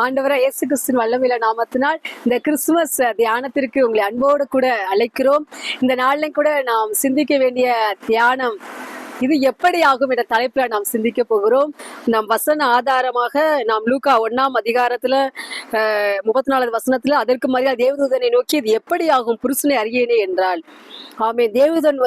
ஆண்டவராய் இயேசு கிறிஸ்துவின் வல்லமையுள்ள நாமத்தினால் இந்த கிறிஸ்துமஸ் தியானத்திற்கு உங்களை அன்போடு கூட அழைக்கிறோம். இந்த நாளிலும் கூட நாம் சிந்திக்க வேண்டிய தியானம் இது எப்படி ஆகும் என்ற தலைப்புல நாம் சிந்திக்க போகிறோம். நம் வசன ஆதாரமாக நாம் லூக்கா 1ஆம் அதிகாரத்துல 34 வசனத்துல அதற்கு மரியாதை தேவதூதனை நோக்கி இது எப்படி ஆகும் புருஷனை அறியேனே என்றால், ஆமே தேவதூதன்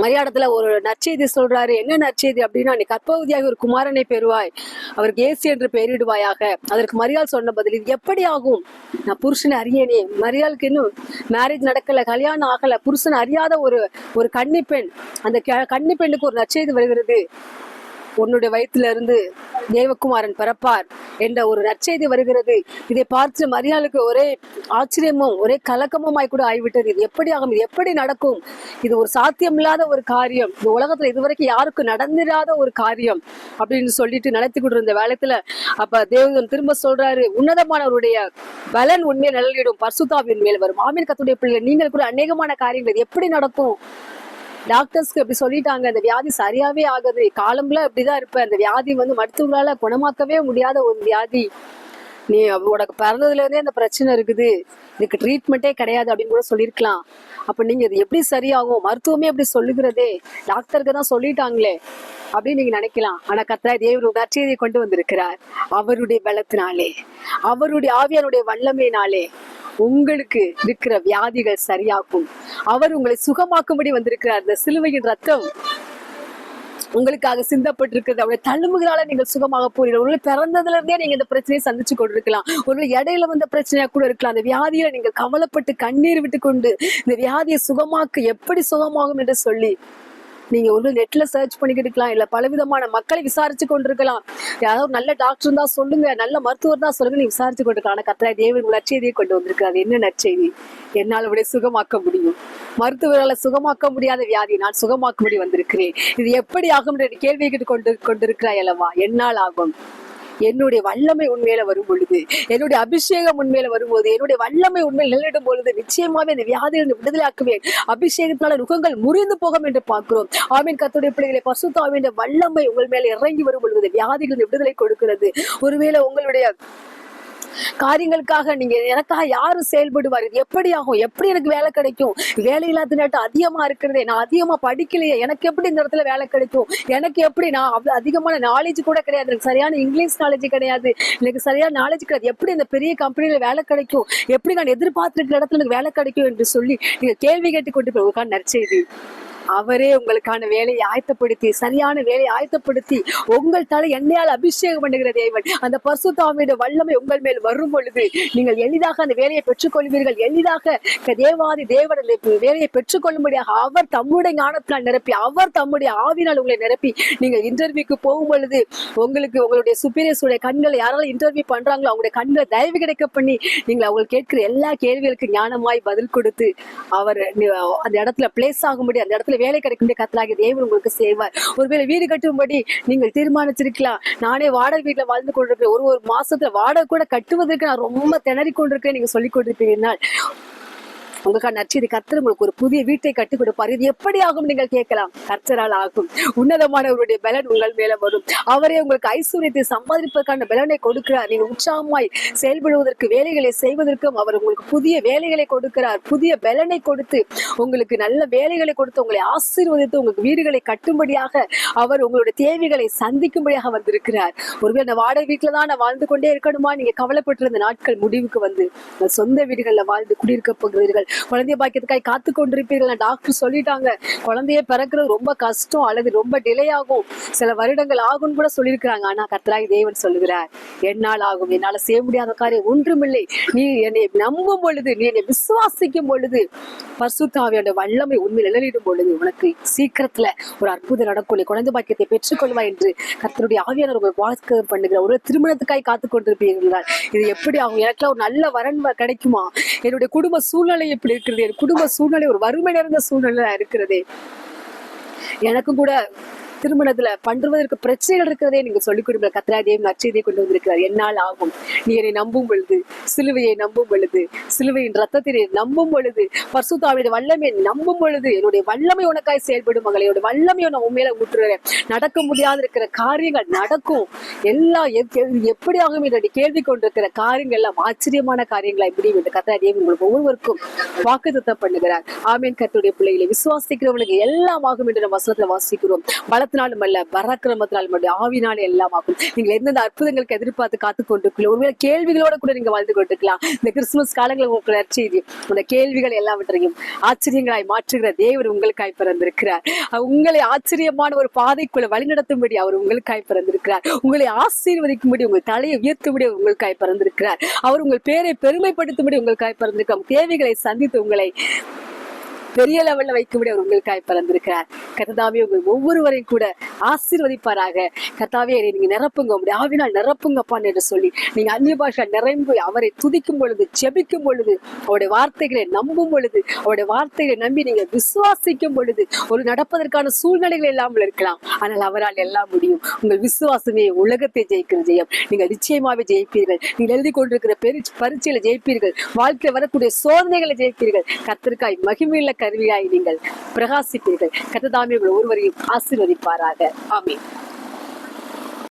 மரியாதத்துல ஒரு நற்செய்தி சொல்றாரு. என்ன நற்செய்தி அப்படின்னா, நீ கர்ப்பவதியாக ஒரு குமாரனை பெறுவாய், அவருக்கு இயேசு என்று பெயரிடுவாயாக. அதற்கு மரியாள் சொன்ன பதில், இது எப்படி ஆகும், நான் புருஷனை அறியேனே. மரியாளுக்கு இன்னும் மேரேஜ் நடக்கல, கல்யாணம் ஆகல, புருஷனை அறியாத ஒரு கன்னி பெண். அந்த கன்னி பெண்ணுக்கு ஒரு நற்செய்தி வருகிறது, உன்னுடைய வயிற்றுல இருந்து தேவகுமாரன் பிறப்பார் என்ற ஒரு நற்செய்தி வருகிறது. இதை பார்த்து மரியாளுக்கு ஒரே ஆச்சரியமும் ஒரே கலக்கமுமாய் கூட ஆகிவிட்டது. இது எப்படி ஆகும், இது எப்படி நடக்கும், இது ஒரு சாத்தியமில்லாத ஒரு காரியம், இந்த உலகத்துல இதுவரைக்கும் யாருக்கும் நடந்திராத ஒரு காரியம் அப்படின்னு சொல்லிட்டு நடத்தி கொண்டிருந்த வேளத்துல அப்ப தேவதன் திரும்ப சொல்றாரு, உன்னதமானவருடைய பலன் உண்மையை நிழலிடும், பரிசுத்தாவின் மேல் வரும். ஆமீன். கர்த்தருடைய பிள்ளைகள், நீங்கள் கூட அநேகமான காரியங்கள் எப்படி நடக்கும். டாக்டர்ஸ்க்கு அப்படி சொல்லிட்டாங்க, அந்த வியாதி சரியாவே ஆகுது, காலம்ல அப்படிதான் இருப்ப, அந்த வியாதி மருத்துவங்களால குணமாக்கவே முடியாத ஒரு வியாதி, நீ உனக்கு பிறந்ததுல இருந்தே அந்த பிரச்சனை இருக்குது, இதுக்கு ட்ரீட்மெண்ட்டே கிடையாது அப்படின்னு கூட சொல்லியிருக்கலாம். அப்ப நீங்க இது எப்படி சரியாகும், மருத்துவமே அப்படி சொல்லுகிறதே, டாக்டருக்கு தான் சொல்லிட்டாங்களே அப்படின்னு நீங்க நினைக்கலாம். ஆனா கர்த்தர் தேவன் நற்செய்தியை கொண்டு வந்திருக்கிறார். அவருடைய பலத்தினாலே, அவருடைய ஆவியானுடைய வல்லமையினாலே உங்களுக்கு இருக்கிற வியாதிகள் சரியாக்கும். அவர் உங்களை சுகமாக்கும்படி வந்திருக்கிறார். இந்த சிலுவையின் ரத்தம் உங்களுக்காக சிந்தப்பட்டிருக்கிறது. அவருடைய தழும்புகளால நீங்கள் சுகமாக போறீர்கள். ஒருவேளை பிறந்ததுல இருந்தே நீங்க இந்த பிரச்சனையை சந்திச்சு கொண்டிருக்கலாம், ஒருவேளை இடையில வந்த பிரச்சனையா கூட இருக்கலாம். அந்த வியாதியில நீங்கள் கவலைப்பட்டு கண்ணீர் விட்டு கொண்டு இந்த வியாதியை சுகமாக்கு எப்படி சுகமாகும் என்று சொல்லி நீங்க ஒரு நெட்ல சர்ச் பண்ணிக்கிட்டு இருக்கலாம், இல்ல பலவிதமான மக்களை விசாரிச்சு கொண்டிருக்கலாம். யாராவது நல்ல டாக்டர் தான் சொல்லுங்க, நல்ல மருத்துவர் தான் சொல்லுங்க, நீ விசாரிச்சு கொண்டிருக்கலாம். ஆனா கர்த்தர் தேவன் நற்செய்தியை கொண்டு வந்திருக்கிறார். என்ன நற்செய்தி? என்னால் அவரை சுகமாக்க முடியும், மருத்துவர்களை சுகமாக்க முடியாத வியாதி நான் சுகமாக்கும்படி வந்திருக்கிறேன். இது எப்படி ஆகும் என்று கேள்வி கேட்டு கொண்டிருக்கிறாய் அல்லவா? என்னால் ஆகும். என்னுடைய வல்லமை உண்மையில வரும் பொழுது, என்னுடைய அபிஷேகம் உண்மையில வரும்போது, என்னுடைய வல்லமை உண்மையில் நிலையிடும் பொழுது நிச்சயமாவே இந்த வியாதியிலிருந்து விடுதலையாக்குவேன். அபிஷேகத்தினால நுகங்கள் முறிந்து போகும் என்று பார்க்கிறோம். ஆமீன். கர்த்தருடைய பிள்ளைகளை, பரிசுத்த ஆவியின் வல்லமை உங்கள் மேல இறங்கி வரும் பொழுது வியாதிகளிலிருந்து விடுதலை கொடுக்கிறது. ஒருவேளை உங்களுடைய காரியங்களுக்காக நீங்க எனக்காக யாரு செயல்படுவார், இது எப்படி ஆகும், எப்படி எனக்கு வேலை கிடைக்கும், வேலை இல்லாத நேரம் அதிகமா இருக்கிறதே, நான் அதிகமா படிக்கலையே, எனக்கு எப்படி இந்த இடத்துல வேலை கிடைக்கும், எனக்கு எப்படி, நான் அவ்வளவு அதிகமான நாலேஜ் கூட கிடையாது, எனக்கு சரியான இங்கிலீஷ் நாலேஜ் கிடையாது, எனக்கு சரியான நாலேஜ் கிடையாது, எப்படி இந்த பெரிய கம்பெனில வேலை கிடைக்கும், எப்படி நான் எதிர்பார்த்திருக்கிற இடத்துல எனக்கு வேலை கிடைக்கும் என்று சொல்லி நீங்க கேள்வி கேட்டு கொண்டு போய் நற்செய்தி, அவரே உங்களுக்கான வேலையை ஆயத்தப்படுத்தி, சரியான வேலையை ஆயத்தப்படுத்தி உங்கள் தலை எண்ணெயால் அபிஷேகம் பண்ணுகிற தேவன். அந்த பரிசுத்த ஆவியுடைய வல்லமை உங்கள் மேல் வரும் பொழுது நீங்கள் எளிதாக அந்த வேலையை பெற்றுக்கொள்வீர்கள். எளிதாக தேவாதி தேவன் வேலையை பெற்றுக்கொள்ளும்படியாக அவர் தம்முடைய ஞானத்தினால் நிரப்பி, அவர் தம்முடைய ஆவினால் உங்களை நிரப்பி, நீங்கள் இன்டர்வியூக்கு போகும் பொழுது உங்களுக்கு உங்களுடைய சுப்பீரியர்ஸுடைய கண்களை யாராலும் இன்டர்வியூ பண்றாங்களோ அவங்களுடைய கண்களை தயவு கிடைக்க பண்ணி நீங்கள் அவங்களுக்கு கேட்கிற எல்லா கேள்விகளுக்கு ஞானமாய் பதில் கொடுத்து அவர் அந்த இடத்துல பிளேஸ் ஆகும்படி, அந்த இடத்துல வேலை கிடைக்கும் கர்த்தராகிய தேவன் உங்களுக்கு செய்வார். ஒருவேளை வீடு கட்டும்படி நீங்கள் தீர்மானிச்சிருக்கலாம், நானே வாடகை வீட்டுல வாழ்ந்து கொண்டிருக்கிறேன், ஒரு மாசத்துல வாடகை கூட கட்டுவதற்கு நான் ரொம்ப திணறி கொண்டிருக்கேன், நீங்க சொல்லிக் கொண்டிருப்பீங்கன்னா உங்களுக்கான நற்செய்தி, கர்த்தர் உங்களுக்கு ஒரு புதிய வீட்டை கட்டி கொடுப்பார். இது எப்படி ஆகும் நீங்கள் கேட்கலாம். கர்த்தரால் ஆகும். உன்னதமானவருடைய பலன் உங்கள் மேல வரும். அவரே உங்களுக்கு ஐஸ்வர்யத்தை சம்பாதிப்பதற்கான பலனை கொடுக்கிறார். நீங்க உற்சாகமாய் செயல்படுவதற்கு, வேலைகளை செய்வதற்கும் அவர் உங்களுக்கு புதிய வேலைகளை கொடுக்கிறார். புதிய பலனை கொடுத்து உங்களுக்கு நல்ல வேலைகளை கொடுத்து உங்களை ஆசீர்வதித்து உங்களுக்கு வீடுகளை கட்டும்படியாக அவர் உங்களுடைய தேவைகளை சந்திக்கும்படியாக வந்திருக்கிறார். ஒருவேளை நான் வாடகை வீட்டுலதான் நான் வாழ்ந்து கொண்டே இருக்கணுமா, நீங்க கவலைப்பட்டிருந்த நாட்கள் முடிவுக்கு வந்து சொந்த வீடுகள்ல வாழ்ந்து குடியிருக்க போகிறீர்கள். குழந்தைய பாக்கியத்துக்காக காத்து கொண்டிருப்பீர்கள். டாக்டர் சொல்லிட்டாங்க, குழந்தைய பிறக்கிறது ரொம்ப கஷ்டம், அல்லது ரொம்ப டிலே ஆகும், சில வருடங்கள் ஆகும் கூட சொல்லியிருக்கிறாங்க. ஆனா கர்த்தராகிய தேவன் சொல்லுகிறார், என்னால் ஆகும், என்னால செய்ய முடியாத காரியம் ஒன்றுமில்லை. நீ என்னை நம்பும் பொழுது, நீ என்னை விசுவாசிக்கும் பொழுது, பரிசுத்த ஆவியோட வல்லமை உண்மையில் நிழலிடும் பொழுது உனக்கு சீக்கிரத்துல ஒரு அற்புதம் நடக்கும், குழந்தை பாக்கியத்தை பெற்றுக்கொள்வா என்று கர்த்தருடைய ஆவியானவர் உங்களை வாழ்க்கை பண்ணுகிற. ஒரு திருமணத்துக்காய் காத்து கொண்டிருப்பீர்கள், இது எப்படி ஆகும், எனக்குலாம் ஒரு நல்ல வரன் கிடைக்குமா, என்னுடைய குடும்ப சூழ்நிலை எப்படி இருக்கிறது, என் குடும்ப சூழ்நிலை ஒரு வறுமை நிறைந்த சூழ்நிலை இருக்கிறது, எனக்கும் கூட திருமணத்துல பண்றதற்கு பிரச்சனைகள் இருக்கிறதே நீங்க சொல்லிக் கொடுங்க. கர்த்தராகிய நற்செய்தியை கொண்டு வந்திருக்கிறார். என்னால் ஆகும். நீ என்னை நம்பும் பொழுது, சிலுவையை நம்பும் பொழுது, சிலுவையின் ரத்தத்தினை நம்பும் பொழுது, பரிசுத்த ஆவியுடைய வல்லமையை நம்பும் பொழுது, என்னுடைய வல்லமை உனக்காய் செயல்படும் மகளே. என்னுடைய வல்லமையை நான் உண்மையில ஊற்றுறேன். நடக்க முடியாத இருக்கிற காரியங்கள் நடக்கும். எல்லாம் எப்படி ஆகும் என்று கேள்வி கொண்டிருக்கிற காரியங்கள் எல்லாம் ஆச்சரியமான காரியங்களாய் முடியும் என்று கர்த்தர் உங்களுக்கு ஒவ்வொருவருக்கும் வாக்குத்தத்தம் பண்ணுகிறார். ஆமீன். கர்த்தருடைய பிள்ளைகளை விசுவாசிக்கிறவங்களுக்கு எல்லாம் ஆகும் என்று நம்ம வசனத்துல வாசிக்கிறோம். பலத்தினாலும் அல்ல, பராக்கிரமத்தினாலும் அல்ல, ஆவினாலே எல்லாம் ஆகும். நீங்கள் எந்தெந்த அற்புதங்களுக்கு எதிர்பார்த்து காத்து கொண்டிருக்கலாம், ஒருவேளை கேள்விகளோட கூட நீங்க வாழ்ந்து கொண்டிருக்கலாம். இந்த கிறிஸ்துமஸ் காலங்களில் உங்களுக்கு நற்செய்தி, அந்த கேள்விகள் எல்லாவற்றையும் ஆச்சரியங்களாய் மாற்றுகிற தேவர் உங்களுக்காய் பிறந்திருக்கிறார். உங்களை ஆச்சரியமான ஒரு பாதைக்குள்ள வழிநடத்தும்படி அவர் உங்களுக்காய் பிறந்திருக்கிறார். உங்களை ஆசீர்வதிக்கும்படி, உங்கள் தலையை உயர்த்தும்படி உங்களுக்காய் பிறந்திருக்கிறார். அவர் உங்கள் பேரை பெருமைப்படுத்தும்படி உங்களுக்காய் பிறந்திருக்கிறார். தேவைகளை சந்தித்து உங்களை பெரிய லெவல்ல வைக்கும்படி அவர் உங்களுக்காய் பிறந்திருக்கிறார். கர்த்தாவே உங்கள் ஒவ்வொருவரையும் கூட ஆசீர்வதிப்பாராக. கர்த்தாவே நீங்க நிரப்புங்க, உங்களுடைய ஆவினால் நிரப்புங்கப்பான்னு என்று சொல்லி நீங்க அந்நிய பாஷை நிரம்பி அவரை துதிக்கும் பொழுது, ஜெபிக்கும் பொழுது, அவருடைய வார்த்தைகளை நம்பும் பொழுது, அவருடைய வார்த்தைகளை நம்பி நீங்க விசுவாசிக்கும் பொழுது, ஒரு நடப்பதற்கான சூழ்நிலைகள் இல்லாமல் இருக்கலாம், ஆனால் அவரால் எல்லாம் முடியும். உங்கள் விசுவாசமே உலகத்தை ஜெயிக்கிற ஜெயம். நீங்கள் நிச்சயமாவே ஜெயிப்பீர்கள். நீங்கள் எழுதி கொண்டிருக்கிற பரீட்சையில ஜெயிப்பீர்கள். வாழ்க்கையில் வரக்கூடிய சோதனைகளை ஜெயிப்பீர்கள். கர்த்தருக்காய் மகிமையுள்ள கருவியாய் நீங்கள் பிரகாசிப்பீர்கள். கர்த்தர் தாமே உங்கள் ஒருவரையும் ஆசீர்வதிப்பாராக. ஆமென்.